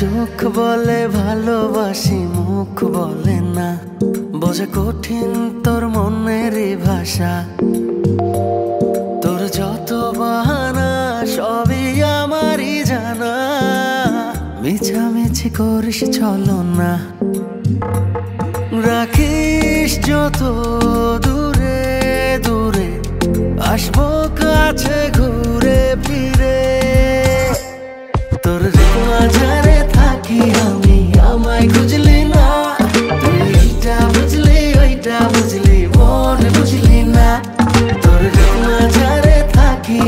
চোখ বলে ভালোবাসি, মুখ বলে না। বোঝা কঠিন তোর মনের ভাষা। তোর যত বাহানা সবই আমারই জানা। মিছামিছি করিস চলো না, রাখিস যত দূরে দূরে, আসবো কাছে ঘুরে ফিরে। তোর মাঝারে থাকি আমি, আমায় খুঁজলি না। তুই এইটা বুঝলি ওইটা বুঝলি, মন বুঝলি না। তোর মাঝারে থাকি